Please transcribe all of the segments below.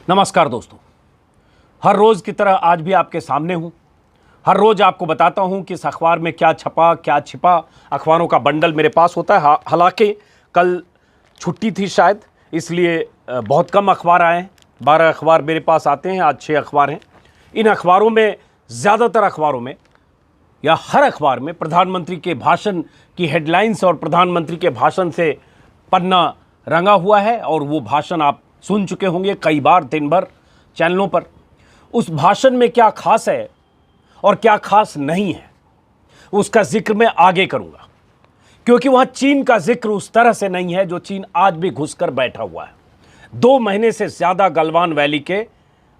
नमस्कार दोस्तों, हर रोज़ की तरह आज भी आपके सामने हूँ। हर रोज़ आपको बताता हूँ कि इस अखबार में क्या छपा क्या छिपा। अखबारों का बंडल मेरे पास होता है। हालांकि कल छुट्टी थी शायद, इसलिए बहुत कम अखबार आए हैं। 12 अखबार मेरे पास आते हैं, आज 6 अखबार हैं। इन अखबारों में, ज़्यादातर अखबारों में या हर अखबार में प्रधानमंत्री के भाषण की हेडलाइंस और प्रधानमंत्री के भाषण से पन्ना रंगा हुआ है। और वो भाषण आप सुन चुके होंगे कई बार, दिन भर चैनलों पर। उस भाषण में क्या खास है और क्या खास नहीं है, उसका जिक्र मैं आगे करूंगा, क्योंकि वहां चीन का जिक्र उस तरह से नहीं है जो चीन आज भी घुसकर बैठा हुआ है। 2 महीने से ज्यादा गलवान वैली के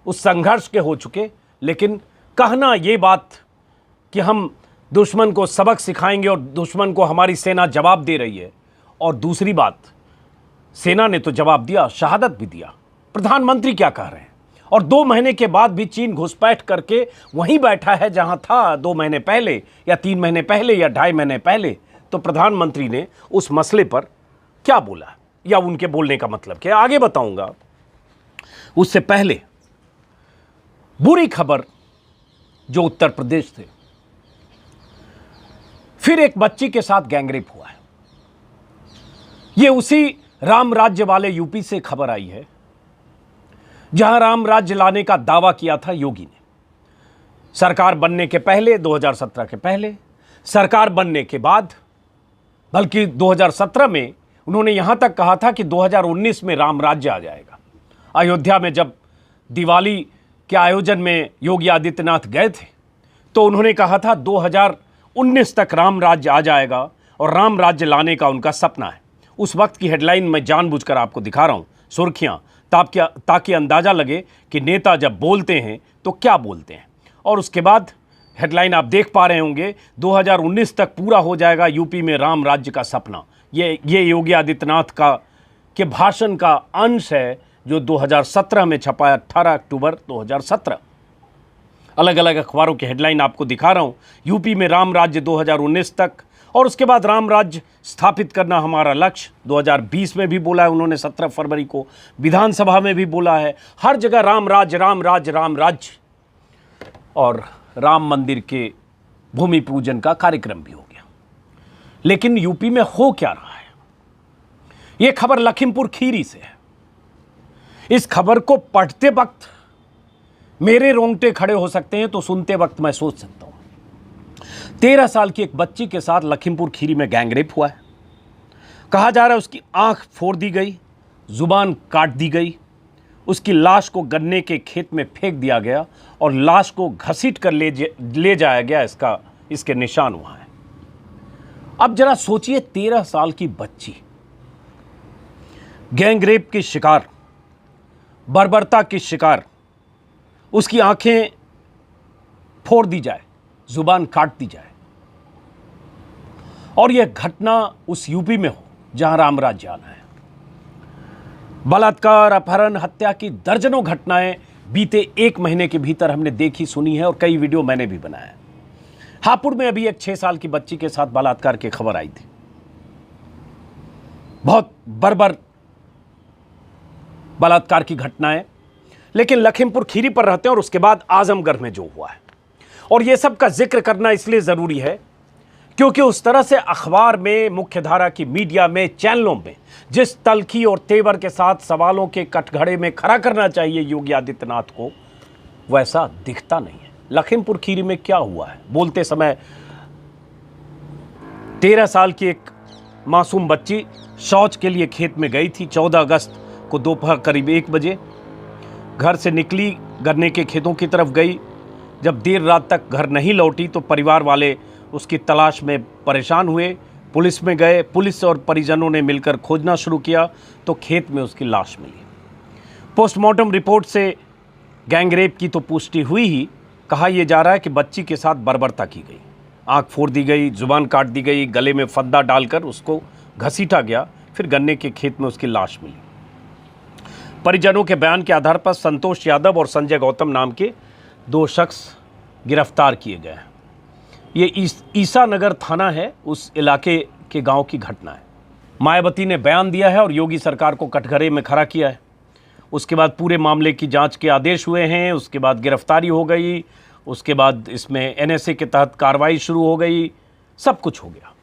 उस संघर्ष के हो चुके, लेकिन कहना ये बात कि हम दुश्मन को सबक सिखाएंगे और दुश्मन को हमारी सेना जवाब दे रही है, और दूसरी बात, सेना ने तो जवाब दिया, शहादत भी दिया। प्रधानमंत्री क्या कह रहे हैं? और 2 महीने के बाद भी चीन घुसपैठ करके वहीं बैठा है जहां था 2 महीने पहले या 3 महीने पहले या 2.5 महीने पहले। तो प्रधानमंत्री ने उस मसले पर क्या बोला या उनके बोलने का मतलब क्या, आगे बताऊंगा। उससे पहले बुरी खबर जो उत्तर प्रदेश से फिर एक बच्ची के साथ गैंगरेप हुआ है। यह उसी राम राज्य वाले यूपी से खबर आई है जहां राम राज्य लाने का दावा किया था योगी ने। सरकार बनने के पहले, 2017 के पहले, सरकार बनने के बाद, बल्कि 2017 में उन्होंने यहां तक कहा था कि 2019 में राम राज्य आ जाएगा। अयोध्या में जब दिवाली के आयोजन में योगी आदित्यनाथ गए थे तो उन्होंने कहा था 2019 तक राम राज्य आ जाएगा और राम राज्य लाने का उनका सपना है। उस वक्त की हेडलाइन मैं जानबूझकर आपको दिखा रहा हूं, सुर्खियां, ताकि अंदाजा लगे कि नेता जब बोलते हैं तो क्या बोलते हैं। और उसके बाद हेडलाइन आप देख पा रहे होंगे, 2019 तक पूरा हो जाएगा यूपी में राम राज्य का सपना। ये योगी आदित्यनाथ के भाषण का अंश है जो 2017 में छपा है, 18 अक्टूबर 2017। अलग अलग अखबारों की हेडलाइन आपको दिखा रहा हूं। यूपी में राम राज्य 2019 तक, और उसके बाद राम राज्य स्थापित करना हमारा लक्ष्य। 2020 में भी बोला है उन्होंने, 17 फरवरी को विधानसभा में भी बोला है। हर जगह राम राज्य राम राज्य राम राज्य, और राम मंदिर के भूमि पूजन का कार्यक्रम भी हो गया। लेकिन यूपी में हो क्या रहा है? यह खबर लखीमपुर खीरी से है। इस खबर को पढ़ते वक्त मेरे रोंगटे खड़े हो सकते हैं, तो सुनते वक्त मैं सोच सकता हूं। 13 साल की एक बच्ची के साथ लखीमपुर खीरी में गैंगरेप हुआ है। कहा जा रहा है उसकी आंख फोड़ दी गई, जुबान काट दी गई, उसकी लाश को गन्ने के खेत में फेंक दिया गया और लाश को घसीट कर ले जाया गया। इसके निशान वहां हैं। अब जरा सोचिए, 13 साल की बच्ची गैंगरेप की शिकार, बर्बरता की शिकार, उसकी आंखें फोड़ दी जाए, जुबान काट दी जाए, और यह घटना उस यूपी में हो जहां राम राज्य आना है। बलात्कार, अपहरण, हत्या की दर्जनों घटनाएं बीते 1 महीने के भीतर हमने देखी, सुनी है, और कई वीडियो मैंने भी बनाया है। हापुड़ में अभी एक 6 साल की बच्ची के साथ बलात्कार की खबर आई थी। बहुत बर्बर बलात्कार की घटनाएं। लेकिन लखीमपुर खीरी पर रहते हैं, और उसके बाद आजमगढ़ में जो हुआ है। और यह सब का जिक्र करना इसलिए ज़रूरी है क्योंकि उस तरह से अखबार में, मुख्यधारा की मीडिया में, चैनलों में जिस तलखी और तेवर के साथ सवालों के कटघरे में खड़ा करना चाहिए योगी आदित्यनाथ को, वैसा दिखता नहीं है। लखीमपुर खीरी में क्या हुआ है? बोलते समय 13 साल की एक मासूम बच्ची शौच के लिए खेत में गई थी। 14 अगस्त को दोपहर करीब 1 बजे घर से निकली, गन्ने के खेतों की तरफ गई। जब देर रात तक घर नहीं लौटी तो परिवार वाले उसकी तलाश में परेशान हुए, पुलिस में गए। पुलिस और परिजनों ने मिलकर खोजना शुरू किया तो खेत में उसकी लाश मिली। पोस्टमार्टम रिपोर्ट से गैंगरेप की तो पुष्टि हुई ही। कहा यह जा रहा है कि बच्ची के साथ बर्बरता की गई, आंख फोड़ दी गई, जुबान काट दी गई, गले में फंदा डालकर उसको घसीटा गया, फिर गन्ने के खेत में उसकी लाश मिली। परिजनों के बयान के आधार पर संतोष यादव और संजय गौतम नाम के 2 शख्स गिरफ्तार किए गए हैं। ये ईसा नगर थाना है, उस इलाके के गांव की घटना है। मायावती ने बयान दिया है और योगी सरकार को कटघरे में खड़ा किया है। उसके बाद पूरे मामले की जांच के आदेश हुए हैं, उसके बाद गिरफ्तारी हो गई, उसके बाद इसमें एनएसए के तहत कार्रवाई शुरू हो गई, सब कुछ हो गया।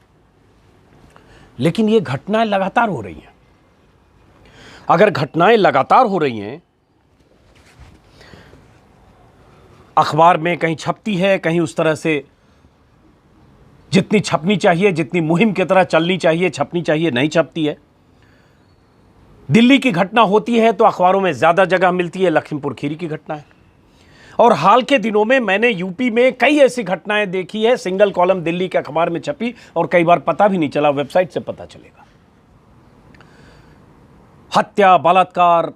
लेकिन ये घटनाएं लगातार हो रही हैं। अगर घटनाएं लगातार हो रही हैं, अखबार में कहीं छपती है, कहीं उस तरह से जितनी छपनी चाहिए, जितनी मुहिम की तरह चलनी चाहिए, छपनी चाहिए, नहीं छपती है। दिल्ली की घटना होती है तो अखबारों में ज़्यादा जगह मिलती है, लखीमपुर खीरी की घटना है। और हाल के दिनों में मैंने यूपी में कई ऐसी घटनाएं देखी है, सिंगल कॉलम दिल्ली के अखबार में छपी और कई बार पता भी नहीं चला, वेबसाइट से पता चलेगा। हत्या, बलात्कार,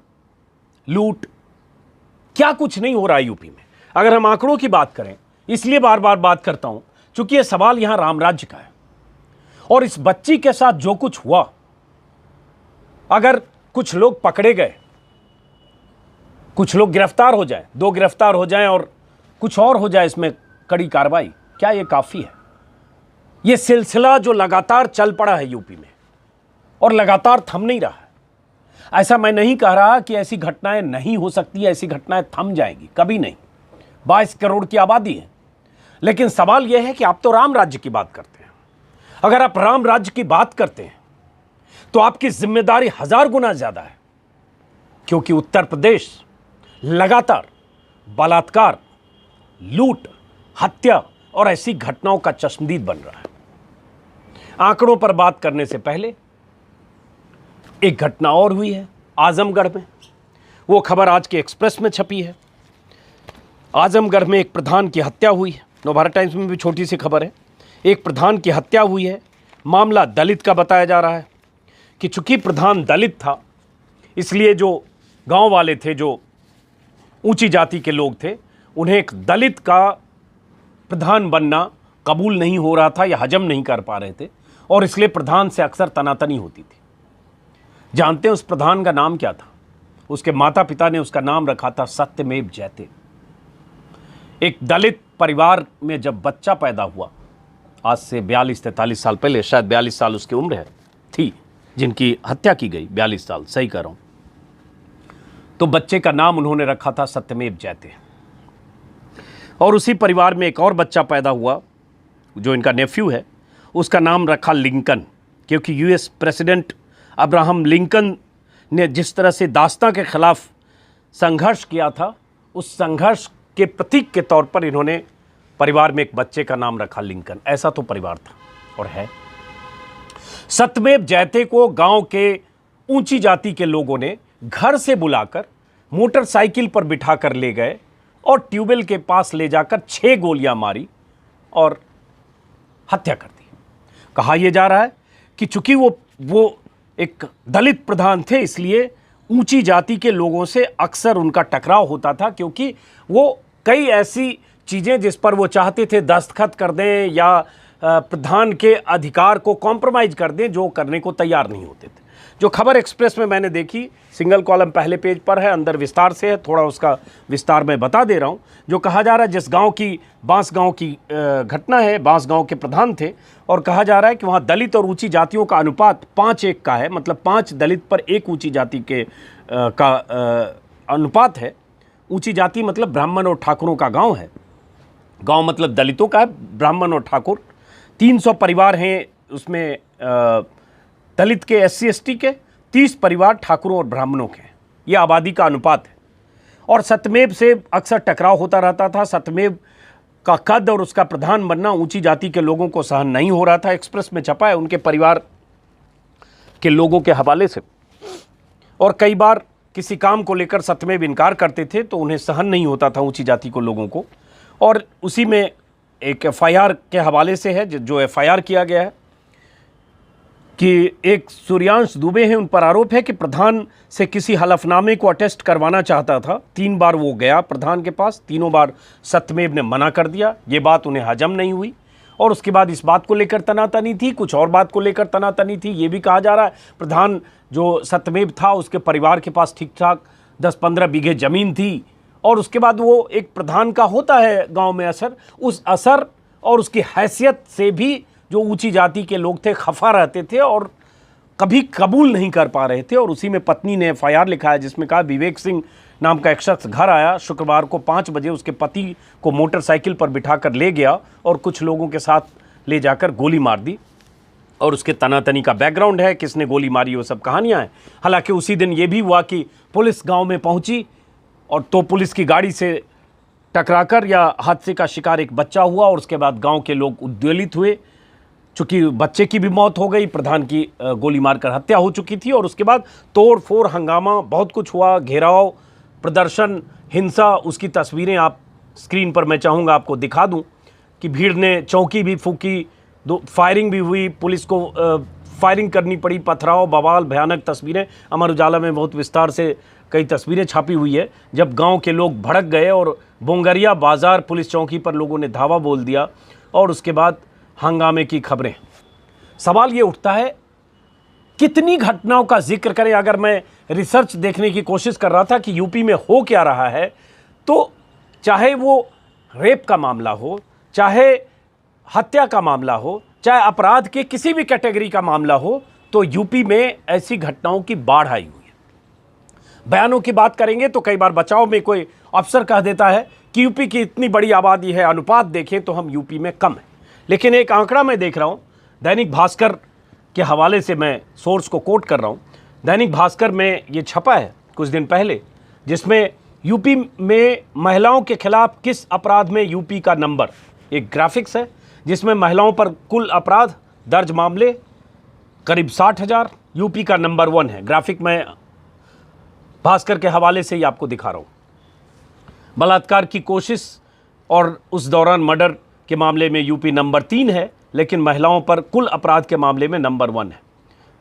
लूट, क्या कुछ नहीं हो रहा है यूपी में। अगर हम आंकड़ों की बात करें, इसलिए बार बार बात करता हूं क्योंकि यह सवाल यहां राम राज्य का है। और इस बच्ची के साथ जो कुछ हुआ, अगर कुछ लोग पकड़े गए, कुछ लोग गिरफ्तार हो जाए, 2 गिरफ्तार हो जाएं और कुछ और हो जाए इसमें कड़ी कार्रवाई, क्या यह काफी है? यह सिलसिला जो लगातार चल पड़ा है यूपी में और लगातार थम नहीं रहा है। ऐसा मैं नहीं कह रहा कि ऐसी घटनाएं नहीं हो सकती, ऐसी घटनाएं थम जाएंगी, कभी नहीं। 22 करोड़ की आबादी है। लेकिन सवाल यह है कि आप तो राम राज्य की बात करते हैं। अगर आप राम राज्य की बात करते हैं तो आपकी जिम्मेदारी 1000 गुना ज्यादा है, क्योंकि उत्तर प्रदेश लगातार बलात्कार, लूट, हत्या और ऐसी घटनाओं का चश्मदीद बन रहा है। आंकड़ों पर बात करने से पहले एक घटना और हुई है आजमगढ़ में। वो खबर आज के एक्सप्रेस में छपी है। आजमगढ़ में एक प्रधान की हत्या हुई है। नवभारत टाइम्स में भी छोटी सी खबर है। एक प्रधान की हत्या हुई है। मामला दलित का बताया जा रहा है कि चूंकि प्रधान दलित था, इसलिए जो गांव वाले थे, जो ऊंची जाति के लोग थे, उन्हें एक दलित का प्रधान बनना कबूल नहीं हो रहा था या हजम नहीं कर पा रहे थे, और इसलिए प्रधान से अक्सर तनातनी होती थी। जानते हैं उस प्रधान का नाम क्या था? उसके माता पिता ने उसका नाम रखा था सत्यमेव जयते। एक दलित परिवार में जब बच्चा पैदा हुआ, आज से 42-43 साल पहले, शायद 42 साल उसकी उम्र थी जिनकी हत्या की गई, 42 साल सही कह रहा हूं, तो बच्चे का नाम उन्होंने रखा था सत्यमेव जयते। और उसी परिवार में एक और बच्चा पैदा हुआ जो इनका नेफ्यू है, उसका नाम रखा लिंकन, क्योंकि यूएस प्रेसिडेंट अब्राहम लिंकन ने जिस तरह से दास्तां के खिलाफ संघर्ष किया था, उस संघर्ष के प्रतीक के तौर पर इन्होंने परिवार में एक बच्चे का नाम रखा लिंकन। ऐसा तो परिवार था और है। सत्यमेव जयते को गांव के ऊंची जाति के लोगों ने घर से बुलाकर मोटरसाइकिल पर बिठाकर ले गए और ट्यूबवेल के पास ले जाकर 6 गोलियां मारी और हत्या कर दी। कहा यह जा रहा है कि चूंकि वो एक दलित प्रधान थे, इसलिए ऊंची जाति के लोगों से अक्सर उनका टकराव होता था, क्योंकि वो कई ऐसी चीज़ें जिस पर वो चाहते थे दस्तखत कर दें या प्रधान के अधिकार को कॉम्प्रोमाइज़ कर दें, जो करने को तैयार नहीं होते थे। जो खबर एक्सप्रेस में मैंने देखी, सिंगल कॉलम पहले पेज पर है, अंदर विस्तार से है, थोड़ा उसका विस्तार मैं बता दे रहा हूँ। जो कहा जा रहा है, जिस गांव की बांस गांव की घटना है, बांस गांव के प्रधान थे, और कहा जा रहा है कि वहाँ दलित और ऊंची जातियों का अनुपात 5-1 का है, मतलब 5 दलित पर 1 ऊंची जाति के का अनुपात है। ऊंची जाति मतलब ब्राह्मण और ठाकुरों का गाँव है। गाँव मतलब दलितों का है, ब्राह्मण और ठाकुर। 300 परिवार हैं उसमें दलित के, SC/ST के, 30 परिवार ठाकुरों और ब्राह्मणों के। ये आबादी का अनुपात है। और सत्यमेव से अक्सर टकराव होता रहता था। सत्यमेव का कद और उसका प्रधान बनना ऊंची जाति के लोगों को सहन नहीं हो रहा था। एक्सप्रेस में छपा है उनके परिवार के लोगों के हवाले से। और कई बार किसी काम को लेकर सत्यमेव इनकार करते थे तो उन्हें सहन नहीं होता था ऊंची जाति को लोगों को। और उसी में एक FIR के हवाले से है, जो FIR किया गया है कि एक सूर्यांश दुबे हैं, उन पर आरोप है कि प्रधान से किसी हलफनामे को अटेस्ट करवाना चाहता था। 3 बार वो गया प्रधान के पास, तीनों बार सत्यमेव ने मना कर दिया। ये बात उन्हें हजम नहीं हुई और उसके बाद इस बात को लेकर तनातनी थी, कुछ और बात को लेकर तनातनी थी। ये भी कहा जा रहा है प्रधान जो सत्यमेव था, उसके परिवार के पास ठीक ठाक 10-15 बीघे ज़मीन थी, और उसके बाद वो एक प्रधान का होता है गांव में असर, उस असर और उसकी हैसियत से भी जो ऊंची जाति के लोग थे खफा रहते थे और कभी कबूल नहीं कर पा रहे थे और उसी में पत्नी ने एफआईआर लिखा है जिसमें कहा विवेक सिंह नाम का एक शख्स घर आया शुक्रवार को 5 बजे, उसके पति को मोटरसाइकिल पर बिठाकर ले गया और कुछ लोगों के साथ ले जाकर गोली मार दी। और उसके तनातनी का बैकग्राउंड है, किसने गोली मारी वो सब कहानियां हैं। हालांकि उसी दिन ये भी हुआ कि पुलिस गांव में पहुंची और तो पुलिस की गाड़ी से टकराकर या हादसे का शिकार एक बच्चा हुआ और उसके बाद गांव के लोग उद्वेलित हुए। चूंकि बच्चे की भी मौत हो गई, प्रधान की गोली मारकर हत्या हो चुकी थी और उसके बाद तोड़ फोड़, हंगामा, बहुत कुछ हुआ, घेराव, प्रदर्शन, हिंसा। उसकी तस्वीरें आप स्क्रीन पर मैं चाहूँगा आपको दिखा दूं कि भीड़ ने चौकी भी फूकी, फायरिंग भी हुई, पुलिस को फायरिंग करनी पड़ी, पथराव, बवाल, भयानक तस्वीरें। अमर उजाला में बहुत विस्तार से कई तस्वीरें छापी हुई है जब गांव के लोग भड़क गए और बोंगरिया बाजार पुलिस चौकी पर लोगों ने धावा बोल दिया और उसके बाद हंगामे की खबरें। सवाल ये उठता है कितनी घटनाओं का जिक्र करें। अगर मैं रिसर्च देखने की कोशिश कर रहा था कि यूपी में हो क्या रहा है, तो चाहे वो रेप का मामला हो, चाहे हत्या का मामला हो, चाहे अपराध के किसी भी कैटेगरी का मामला हो, तो यूपी में ऐसी घटनाओं की बाढ़ आई हुई है। बयानों की बात करेंगे तो कई बार बचाव में कोई अफसर कह देता है कि यूपी की इतनी बड़ी आबादी है, अनुपात देखें तो हम यूपी में कम है। लेकिन एक आंकड़ा मैं देख रहा हूं, दैनिक भास्कर के हवाले से मैं सोर्स को कोट कर रहा हूं। दैनिक भास्कर में ये छपा है कुछ दिन पहले, जिसमें यूपी में महिलाओं के खिलाफ किस अपराध में यूपी का नंबर, एक ग्राफिक्स है जिसमें महिलाओं पर कुल अपराध दर्ज मामले करीब 60,000, यूपी का नंबर 1 है। ग्राफिक मैं भास्कर के हवाले से ही आपको दिखा रहा हूं। बलात्कार की कोशिश और उस दौरान मर्डर के मामले में यूपी नंबर 3 है, लेकिन महिलाओं पर कुल अपराध के मामले में नंबर 1 है।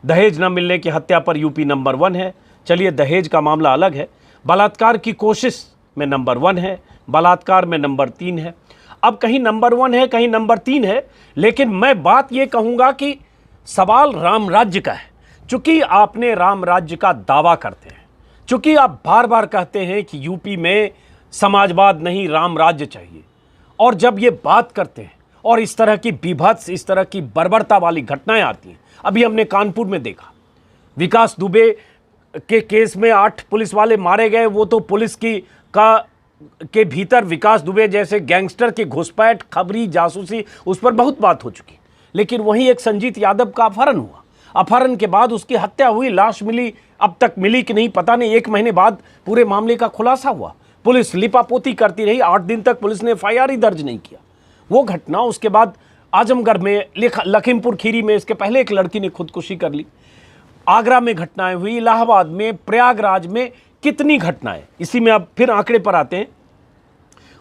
दहेज न मिलने की हत्या पर यूपी नंबर 1 है। चलिए, दहेज का मामला अलग है। बलात्कार की कोशिश में नंबर 1 है, बलात्कार में नंबर 3 है। अब कहीं नंबर 1 है, कहीं नंबर 3 है, लेकिन मैं बात ये कहूँगा कि सवाल राम राज्य का है। चूंकि आपने राम राज्य का दावा करते हैं, चूंकि आप बार बार कहते हैं कि यूपी में समाजवाद नहीं राम राज्य चाहिए, और जब ये बात करते हैं और इस तरह की बीभत्स, इस तरह की बर्बरता वाली घटनाएं आती हैं, अभी हमने कानपुर में देखा विकास दुबे के केस में 8 पुलिस वाले मारे गए। वो तो पुलिस के भीतर विकास दुबे जैसे गैंगस्टर की घुसपैठ, खबरी, जासूसी, उस पर बहुत बात हो चुकी। लेकिन वहीं एक संजीत यादव का अपहरण हुआ, अपहरण के बाद उसकी हत्या हुई, लाश मिली, अब तक मिली कि नहीं पता नहीं। 1 महीने बाद पूरे मामले का खुलासा हुआ। पुलिस लिपापोती करती रही, 8 दिन तक पुलिस ने एफआईआर ही दर्ज नहीं किया। वो घटना, उसके बाद आजमगढ़ में, लखीमपुर खीरी में इसके पहले एक लड़की ने खुदकुशी कर ली, आगरा में घटनाएं हुई, इलाहाबाद में, प्रयागराज में, कितनी घटनाएं। इसी में अब फिर आंकड़े पर आते हैं।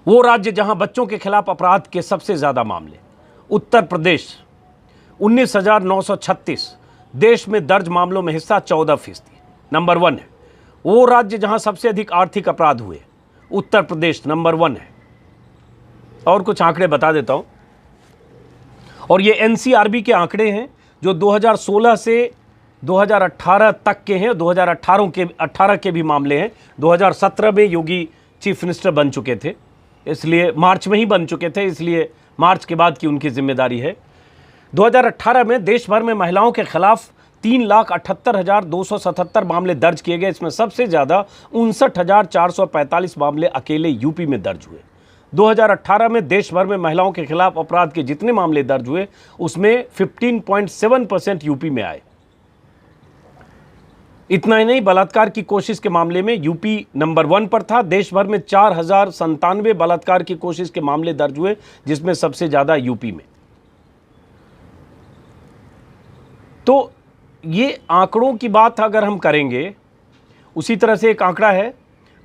वो राज्य जहां बच्चों के खिलाफ अपराध के सबसे ज्यादा मामले, उत्तर प्रदेश 19,936, देश में दर्ज मामलों में हिस्सा 14%, नंबर 1 है। वो राज्य जहां सबसे अधिक आर्थिक अपराध हुए, उत्तर प्रदेश नंबर 1 है। और कुछ आंकड़े बता देता हूं, और ये एनसीआरबी के आंकड़े हैं जो 2016 से 2018 तक के हैं। 2018 के भी मामले हैं। 2017 में योगी चीफ मिनिस्टर बन चुके थे, इसलिए मार्च में ही बन चुके थे, इसलिए मार्च के बाद की उनकी जिम्मेदारी है। 2018 में देश भर में महिलाओं के खिलाफ 3,78,277 मामले दर्ज किए गए। इसमें सबसे ज़्यादा 59,445 मामले अकेले यूपी में दर्ज हुए। 2018 में देश भर में महिलाओं के खिलाफ अपराध के जितने मामले दर्ज हुए, उसमें 15.7% यूपी में आए। इतना ही नहीं, बलात्कार की कोशिश के मामले में यूपी नंबर 1 पर था। देश भर में 4,097 बलात्कार की कोशिश के मामले दर्ज हुए, जिसमें सबसे ज़्यादा यूपी में। तो ये आंकड़ों की बात अगर हम करेंगे, उसी तरह से एक आंकड़ा है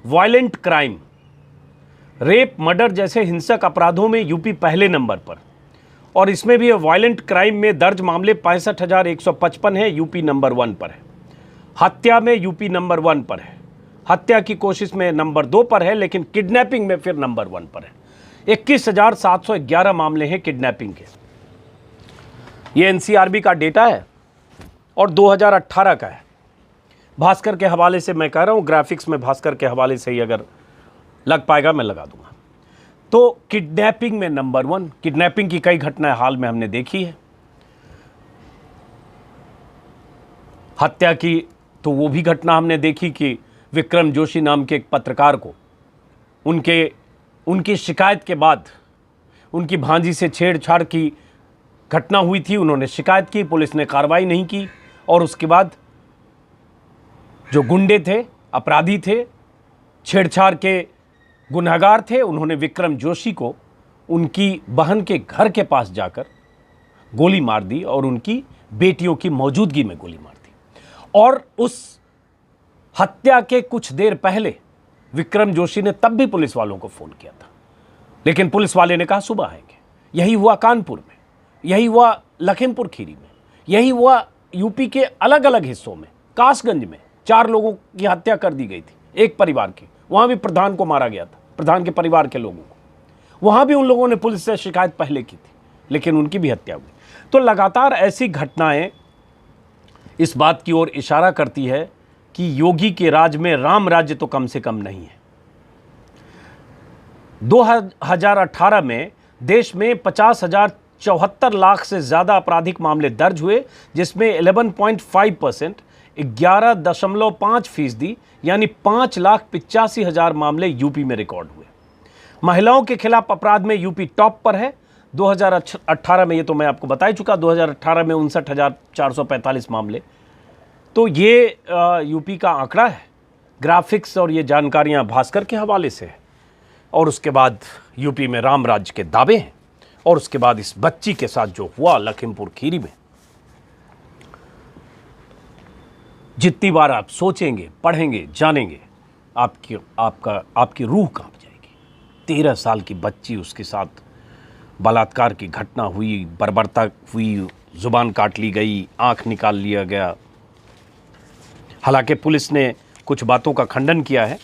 वायलेंट क्राइम, रेप, मर्डर जैसे हिंसक अपराधों में यूपी पहले नंबर पर, और इसमें भी वायलेंट क्राइम में दर्ज मामले 65,155 है, यूपी नंबर 1 पर है। हत्या में यूपी नंबर 1 पर है, हत्या की कोशिश में नंबर 2 पर है, लेकिन किडनैपिंग में फिर नंबर 1 पर है। 21,711 मामले हैं किडनैपिंग के। ये एनसीआरबी का डेटा है और 2018 का है। भास्कर के हवाले से मैं कह रहा हूँ, ग्राफिक्स में भास्कर के हवाले से ही अगर लग पाएगा मैं लगा दूंगा। तो किडनैपिंग में नंबर 1, किडनैपिंग की कई घटनाएं हाल में हमने देखी है। हत्या की तो वो भी घटना हमने देखी कि विक्रम जोशी नाम के एक पत्रकार को उनकी शिकायत के बाद उनकी भांजी से छेड़छाड़ की घटना हुई थी। उन्होंने शिकायत की, पुलिस ने कार्रवाई नहीं की और उसके बाद जो गुंडे थे, अपराधी थे, छेड़छाड़ के गुनहगार थे, उन्होंने विक्रम जोशी को उनकी बहन के घर के पास जाकर गोली मार दी और उनकी बेटियों की मौजूदगी में गोली मार दी। और उस हत्या के कुछ देर पहले विक्रम जोशी ने तब भी पुलिस वालों को फोन किया था, लेकिन पुलिस वाले ने कहा सुबह आएंगे। यही हुआ कानपुर में, यही हुआ लखीमपुर खीरी में, यही हुआ यूपी के अलग अलग हिस्सों में। कासगंज में 4 लोगों की हत्या कर दी गई थी, एक परिवार की। वहां भी प्रधान को मारा गया था, प्रधान के परिवार के लोगों को। वहां भी उन लोगों ने पुलिस से शिकायत पहले की थी, लेकिन उनकी भी हत्या हुई। तो लगातार ऐसी घटनाएं इस बात की ओर इशारा करती है कि योगी के राज में राम राज्य तो कम से कम नहीं है। 2018 में देश में 50,074 लाख से ज्यादा आपराधिक मामले दर्ज हुए, जिसमें 11.5%, 11.5% यानी 5,85,000 मामले यूपी में रिकॉर्ड हुए। महिलाओं के खिलाफ अपराध में यूपी टॉप पर है। 2018 में, ये तो मैं आपको बता ही चुका, 2018 में 59,445 मामले। तो ये यूपी का आंकड़ा है। ग्राफिक्स और ये जानकारियां भास्कर के हवाले से है। और उसके बाद यूपी में राम राज्य के दावे हैं। और उसके बाद इस बच्ची के साथ जो हुआ लखीमपुर खीरी में, जितनी बार आप सोचेंगे, पढ़ेंगे, जानेंगे, आपकी रूह कांप जाएगी। 13 साल की बच्ची, उसके साथ बलात्कार की घटना हुई, बर्बरता हुई, जुबान काट ली गई, आंख निकाल लिया गया। हालांकि पुलिस ने कुछ बातों का खंडन किया है,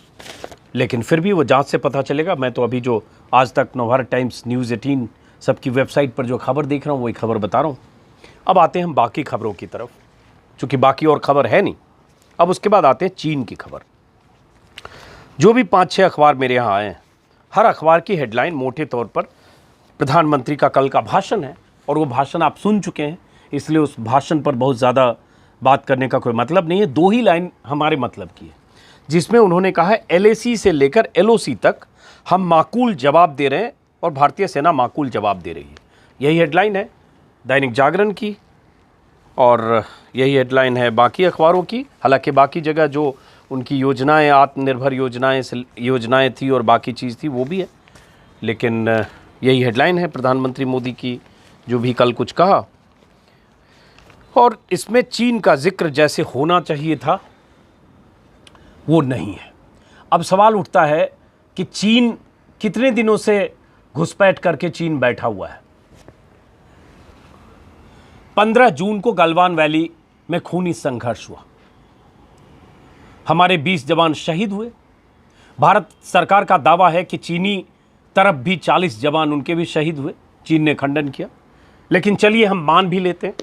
लेकिन फिर भी वो जांच से पता चलेगा। मैं तो अभी जो आज तक नवभारत टाइम्स, न्यूज़ 18 सबकी वेबसाइट पर जो खबर देख रहा हूँ वही खबर बता रहा हूँ। अब आते हैं हम बाकी खबरों की तरफ, चूँकि बाकी और खबर है नहीं। अब उसके बाद आते हैं चीन की खबर। जो भी 5-6 अखबार मेरे यहाँ आए हैं, हर अखबार की हेडलाइन मोटे तौर पर प्रधानमंत्री का कल का भाषण है। और वो भाषण आप सुन चुके हैं, इसलिए उस भाषण पर बहुत ज़्यादा बात करने का कोई मतलब नहीं है। 2 ही लाइन हमारे मतलब की है, जिसमें उन्होंने कहा है LAC से लेकर LOC तक हम माकूल जवाब दे रहे हैं और भारतीय सेना माकूल जवाब दे रही है। यही हेडलाइन है दैनिक जागरण की और यही हेडलाइन है बाकी अखबारों की। हालांकि बाकी जगह जो उनकी योजनाएं, आत्मनिर्भर योजनाएं थी और बाकी चीज़ थी वो भी है, लेकिन यही हेडलाइन है प्रधानमंत्री मोदी की, जो भी कल कुछ कहा। और इसमें चीन का जिक्र जैसे होना चाहिए था वो नहीं है। अब सवाल उठता है कि चीन कितने दिनों से घुसपैठ करके चीन बैठा हुआ है। 15 जून को गलवान वैली में खूनी संघर्ष हुआ, हमारे 20 जवान शहीद हुए। भारत सरकार का दावा है कि चीनी तरफ भी 40 जवान उनके भी शहीद हुए। चीन ने खंडन किया, लेकिन चलिए हम मान भी लेते हैं।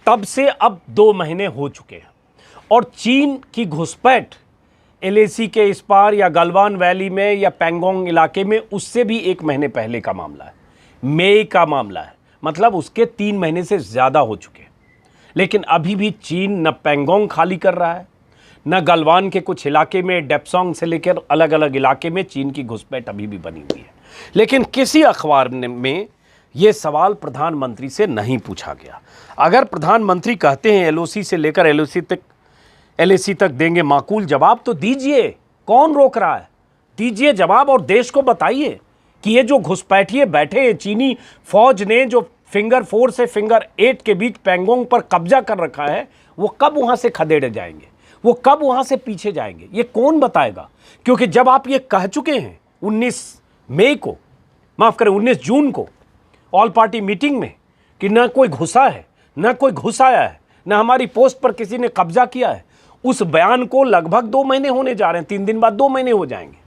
तब से अब 2 महीने हो चुके हैं और चीन की घुसपैठ LAC के इस पार या गलवान वैली में या पैंगोंग इलाके में उससे भी 1 महीने पहले का मामला है, मई का मामला है। मतलब उसके 3 महीने से ज़्यादा हो चुके हैं। लेकिन अभी भी चीन न पैंगोंग खाली कर रहा है, न गलवान के कुछ इलाके में, डेप्सोंग से लेकर अलग अलग इलाके में चीन की घुसपैठ अभी भी बनी हुई है। लेकिन किसी अखबार में ये सवाल प्रधानमंत्री से नहीं पूछा गया। अगर प्रधानमंत्री कहते हैं LOC से लेकर LAC तक देंगे माकूल जवाब, तो दीजिए, कौन रोक रहा है? दीजिए जवाब और देश को बताइए कि ये जो घुसपैठिए बैठे हैं, चीनी फौज ने जो फिंगर 4 से फिंगर 8 के बीच पैंगोंग पर कब्जा कर रखा है, वो कब वहां से खदेड़े जाएंगे, वो कब वहां से पीछे जाएंगे, ये कौन बताएगा? क्योंकि जब आप ये कह चुके हैं 19 जून को ऑल पार्टी मीटिंग में कि न कोई घुसा है, न कोई घुस आया है, न हमारी पोस्ट पर किसी ने कब्जा किया है, उस बयान को लगभग 2 महीने होने जा रहे हैं। 3 दिन बाद 2 महीने हो जाएंगे।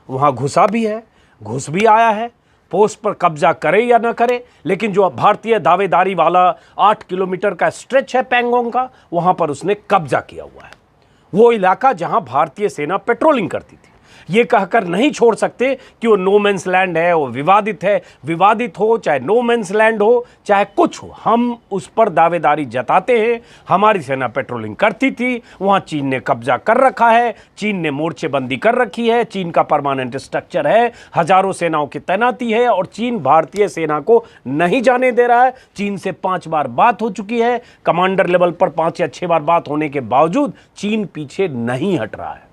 वहां घुसा भी है, घुस भी आया है, पोस्ट पर कब्जा करे या ना करे, लेकिन जो भारतीय दावेदारी वाला 8 किलोमीटर का स्ट्रेच है पैंगोंग का, वहां पर उसने कब्जा किया हुआ है। वो इलाका जहां भारतीय सेना पेट्रोलिंग करती थी। ये कहकर नहीं छोड़ सकते कि वो नो मैंस लैंड है, वो विवादित है। विवादित हो चाहे नो मैंस लैंड हो चाहे कुछ हो, हम उस पर दावेदारी जताते हैं। हमारी सेना पेट्रोलिंग करती थी, वहां चीन ने कब्जा कर रखा है, चीन ने मोर्चेबंदी कर रखी है, चीन का परमानेंट स्ट्रक्चर है, हजारों सेनाओं की तैनाती है और चीन भारतीय सेना को नहीं जाने दे रहा है। चीन से 5 बार बात हो चुकी है, कमांडर लेवल पर 5 या 6 बार बात होने के बावजूद चीन पीछे नहीं हट रहा है।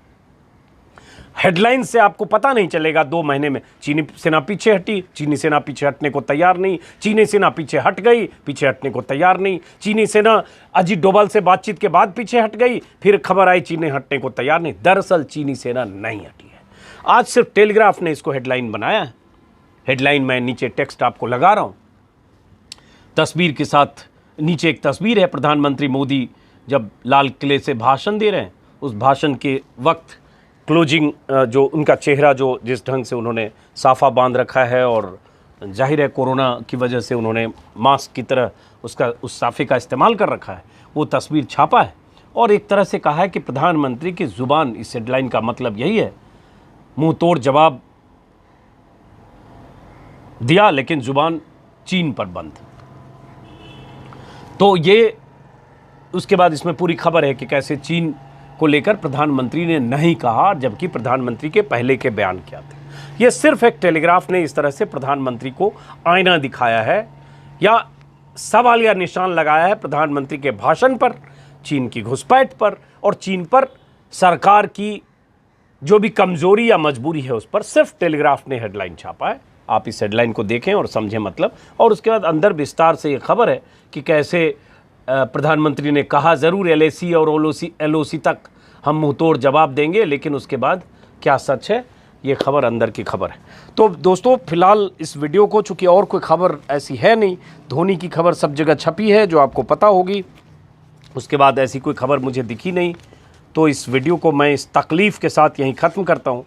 हेडलाइन से आपको पता नहीं चलेगा 2 महीने में चीनी सेना पीछे हटी, चीनी सेना पीछे हटने को तैयार नहीं, चीनी सेना पीछे हट गई, पीछे हटने को तैयार नहीं, चीनी सेना अजीत डोभाल से बातचीत के बाद पीछे हट गई, फिर खबर आई चीनी हटने को तैयार नहीं। दरअसल चीनी सेना नहीं हटी है। आज सिर्फ टेलीग्राफ ने इसको हेडलाइन बनाया है। हेडलाइन मैं नीचे टेक्स्ट आपको लगा रहा हूं, तस्वीर के साथ नीचे एक तस्वीर है। प्रधानमंत्री मोदी जब लाल किले से भाषण दे रहे हैं, उस भाषण के वक्त क्लोजिंग जो उनका चेहरा जो जिस ढंग से उन्होंने साफा बांध रखा है, और जाहिर है कोरोना की वजह से उन्होंने मास्क की तरह उस साफे का इस्तेमाल कर रखा है, वो तस्वीर छापा है और एक तरह से कहा है कि प्रधानमंत्री की ज़ुबान, इस हेडलाइन का मतलब यही है, मुंह तोड़ जवाब दिया लेकिन ज़ुबान चीन पर बंद। तो ये उसके बाद इसमें पूरी खबर है कि कैसे चीन को लेकर प्रधानमंत्री ने नहीं कहा, जबकि प्रधानमंत्री के पहले के बयान क्या थे। यह सिर्फ एक टेलीग्राफ ने इस तरह से प्रधानमंत्री को आईना दिखाया है या सवाल या निशान लगाया है प्रधानमंत्री के भाषण पर, चीन की घुसपैठ पर और चीन पर सरकार की जो भी कमजोरी या मजबूरी है उस पर। सिर्फ टेलीग्राफ ने हेडलाइन छापा है। आप इस हेडलाइन को देखें और समझें मतलब, और उसके बाद अंदर विस्तार से ये खबर है कि कैसे प्रधानमंत्री ने कहा ज़रूर LAC और LOC तक हम मुंहतोड़ जवाब देंगे, लेकिन उसके बाद क्या सच है, ये खबर अंदर की खबर है। तो दोस्तों फिलहाल इस वीडियो को, चूँकि और कोई खबर ऐसी है नहीं, धोनी की खबर सब जगह छपी है जो आपको पता होगी, उसके बाद ऐसी कोई खबर मुझे दिखी नहीं, तो इस वीडियो को मैं इस तकलीफ़ के साथ यहीं ख़त्म करता हूँ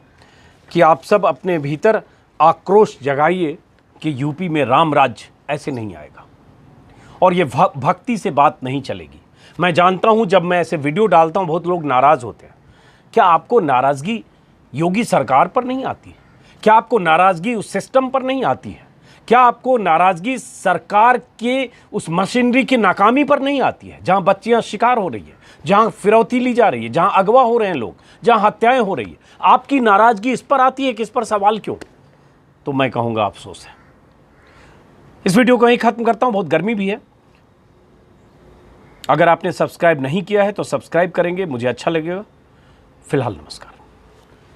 कि आप सब अपने भीतर आक्रोश जगाइए कि यूपी में राम राज्य ऐसे नहीं आएगा और ये भक्ति से बात नहीं चलेगी। मैं जानता हूं जब मैं ऐसे वीडियो डालता हूं बहुत लोग नाराज़ होते हैं। क्या आपको नाराज़गी योगी सरकार पर नहीं आती है? क्या आपको नाराज़गी उस सिस्टम पर नहीं आती है? क्या आपको नाराज़गी सरकार के उस मशीनरी की नाकामी पर नहीं आती है, जहां बच्चियां शिकार हो रही है, जहां फिरौती ली जा रही है, जहां अगवा हो रहे हैं लोग, जहां हत्याएं हो रही है? आपकी नाराज़गी इस पर आती है कि इस पर सवाल क्यों? तो मैं कहूँगा अफसोस है। इस वीडियो को यहीं ख़त्म करता हूँ, बहुत गर्मी भी है। अगर आपने सब्सक्राइब नहीं किया है तो सब्सक्राइब करेंगे, मुझे अच्छा लगेगा। फिलहाल नमस्कार।